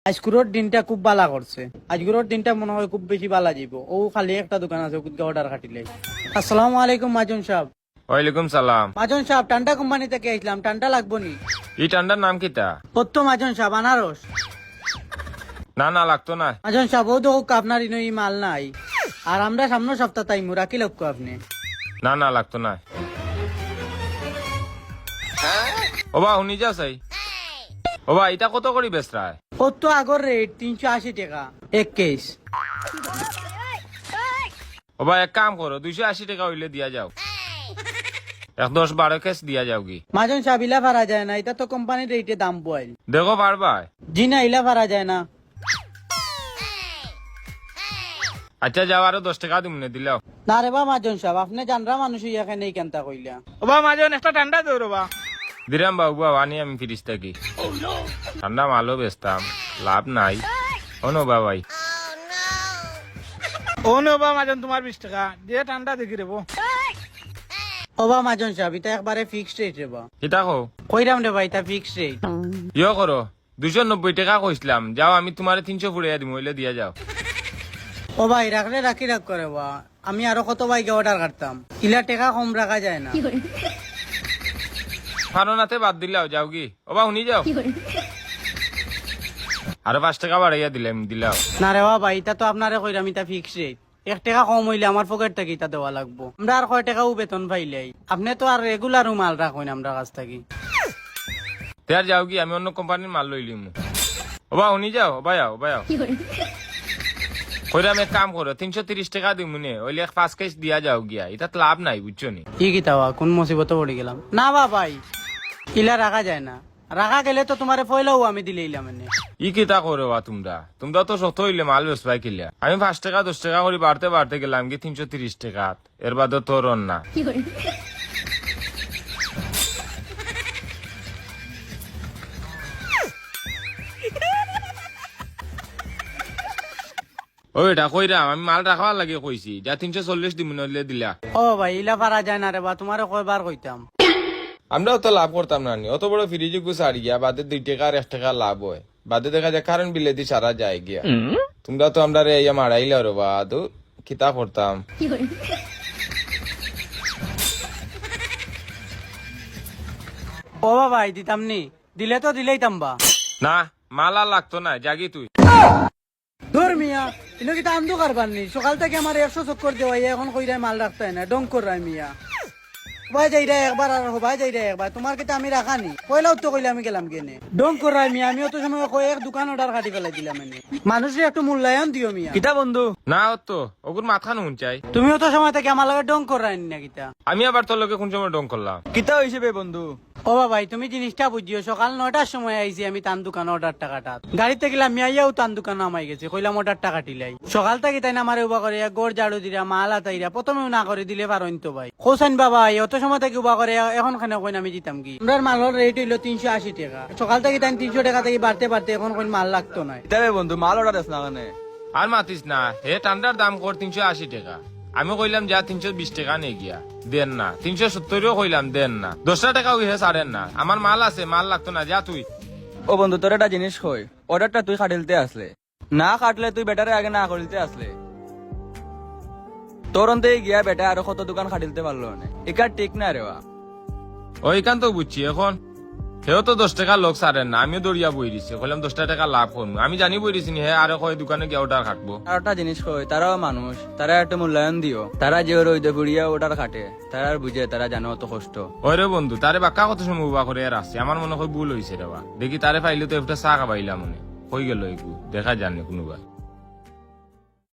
আজকুরের দিনটা খুব বালা করছে। আজকুরের দিনটা মনে হয় খুব বেশি বালা যাব। ও খালি একটা দোকান আছে ওকে অর্ডার কাটিলে। আসসালামু আলাইকুম মাজন সাহেব। ওয়ালাইকুম সালাম। মাজন সাহেব টান্ডা কোম্পানি থেকে আইছিলাম, টান্ডা লাগবো নি? এই ঠান্ডার নাম কিতা? কত মাজন সাহেব? আনারস। না না লাগতো না। মাজন সাহেব ও দেখো আপনার ইনো মাল নাই, আর আমরা সামনের সপ্তাহ তাইমু, রাখি লক্ষ্য আপনি। না না লাগতো না। ওবা শুনি যাও চাই। ওবা এটা কত করি বেচরায়? কত আগর রেট 380 টাকা এক কেস। ওবা এক কাম করো 280 টাকা হইলে দিয়া যাও, 10-12 কেস দিয়া যাও কি। মাজন সাহেব ইলা ভাড়া যায় না, এটা তো কোম্পানির রেটে দাম বয়। দেখো পারবা? জি না, ইলা ভাড়া যায় না। আচ্ছা যাও, আরো 10 টাকা দিমনে দিলাও। না রে বা মাজন সাহেব, আপনি জানরা মানুষ এখানে এই কেনতা কইলা। ওবা মাজন একটা ঠান্ডা দেও রবা। দিরাম বাবু আনি আমি ফিরিস থাকি। ঠান্ডা মালও বেচতাম, লাভ নাই। শোনো বাবাই, ও নবা মাজন তোমার 20 টাকা দিয়ে ঠান্ডা দেখি রেবো। ওবা মাজন সাহেব এটা একবারে ফিক্সড রেট রে বা। কিতা কো? কইরাম রে ভাই, এটা ফিক্সড রেট। ইয়ে করো 290 টাকা কইছিলাম, যাও আমি তোমার 300 ফুড়াইয়া দিম, হইলে দিয়া যাও। ও ভাই রাখলে রাখি রাখ করে বা, আমি আরো কত বাইকে অর্ডার করতাম, ইলা টাকা কম রাখা যায় না। ফারনাতে বাদ দিলাও, যাও কি। ওবা শুনি যাও, আরো 5 টাকা বাড়াইয়া দিলাম দিলাও। না রে বা ভাই, এটা তো আপনারে কইরাম এটা ফিক্সড রেট। 1 টাকা কম হইলে আমার পকেট থেকে এটা দেওয়া লাগবো। আমরা আর কয় টাকাও বেতন পাইলাই, আপনি তো আর রেগুলার মাল রাখুন আমরা কাছ থেকে। তার যাও কি, আমি অন্য কোম্পানির মাল লইলিম। ওবা শুনি যাও, ওবা যাও ওবা যাও। কইরাম এক কাম করো 330 টাকা দিমুনে, ওইলে 5 কেস দিয়া যাও গিয়া, এটা তো লাভ নাই বুঝছো নি। কি কিতাবা কোন মুসিবতে পড়ে গেলাম। না বা ভাই, ইলা রাখা যায় না, রাখা গেলে তো তোমারে পয়লাও আমি দিলে ইলাম এনে। ই কিতা করো বা তোমরা তো শত হইলে মাল বেসবাই কিলিয়া। আমি 5 টাকা 10 টাকা করে বাড়তে বাড়তে গেলাম কি 330 টাকা, এর বাদে তোর না। ওইটা কইরাম আমি মাল রাখবার লাগে কইছি, যা 340 দিমুনে দিলা। ও ভাই ইলা পারা যায় না রে বা, তোমারে কয়বার কইতাম। আমরাও তো লাভ করতাম না নি, অত বড় ফ্রিজ গুছাড় গিয়া বাদে 2 টাকা আর 1 টাকা লাভ হয়, বাদে দেখা যায় কারণ বিলেতি সারা যায় গিয়া। তোমরা তো আমরা রে ইয়া মারাইলা রে বা, তো কিতা করতাম। ও ভাই দিতাম নি, দিলে তো দিলেইতাম বা। না মাল আর লাগতো না, জাগি তুই। ধর মিয়া, ইনো কি দাম দো কারবার নি? সকাল থেকে আমার 100 চক্কর দেওয়াই, এখন কইরাই মাল রাখতে হয় না, ডং কর রাই মিয়া। ভাই যাই রে একবার, আর ভাই যাই রে একবার, তোমার কিতা আমি রাখানি কইলাও তো কইলে আমি গেলাম কেনে। ডং কর রাই মিয়া, আমি অত সময় কই এক দোকান অর্ডার কাটি ফেলাই দিলাম এনে। মানুষের একটু মূল্যায়ন দিও মিয়া। কিতা বন্ধু? না তো ওগুর মাথা নুন চাই। তুমি অত সময় থেকে আমার লগে ডং কর রাই না কিতা? আমি আবার তোর লোকে কোন সময় ডং করলাম? কিতা হইছে বে বন্ধু? ও ভাই তুমি জিনিসটা বুঝিও, সকাল 9টার সময় আইছি আমি তান দোকান অর্ডার টাকাটা গাড়িতে গেলাম, মিয়াইয়াও তান দোকান আমাই গেছে, কইলাম অর্ডার টাকা টিলাই। সকাল থেকে তাই না আমারে উবা করে গড় ঝাড়ু দিরা মাল আতাইরা, প্রথমেও না করে দিলে পারেন তো ভাই। হোসেন বাবা অত সময় থেকে উবা করে, এখন খানে কইন আমি দিতাম কি। আমরা মালের রেট হইলো 380 টাকা, সকাল থেকে তাই 300 টাকা থেকে বাড়তে বাড়তে এখন কইন মাল লাগতো না। কিতা বে বন্ধু, মাল অর্ডার দেস না মানে? আর মাতিস না, হে ঠান্ডার দাম কর 380 টাকা। আমি কইলাম যা 320 টাকা নে গিয়া, দেন না। 370ও কইলাম দেন না, 10 টাকা উঠে ছাড়েন না। আমার মাল আছে, মাল লাগতো না, যা তুই। ও বন্ধু তোর একটা জিনিস কই, অর্ডারটা তুই কাটিলতে আসলে না, কাটলে তুই বেটারে আগে না করিলতে আসলে। তোর অন্তে গিয়া বেটা আরো কত দোকান কাটিলতে পারলো না, একার ঠিক না রে বা। ওইখান তো বুঝছি, এখন হেও তো 10 টাকা লোক ছাড়েন না, আমিও দরিয়া বই দিছি, কইলাম 10 টাকা লাভ করবো। আমি জানি বই দিছি হে আরো কয় দোকানে গিয়ে অর্ডার কাটবো। আর একটা জিনিস কই, তারাও মানুষ, তারা একটু মূল্যায়ন দিও। তারা যে রইদে বুড়িয়া ওটার কাটে, তারা আর বুঝে, তারা জানো অত কষ্ট। ওরে বন্ধু তারে বাক্কা কত সময় উবা করে আর আসছে, আমার মনে হয় ভুল হয়েছে রে বা। দেখি তারে পাইলে তো একটা চা খাবাইলাম মনে হয়ে গেল, দেখা জানি কোনোবা।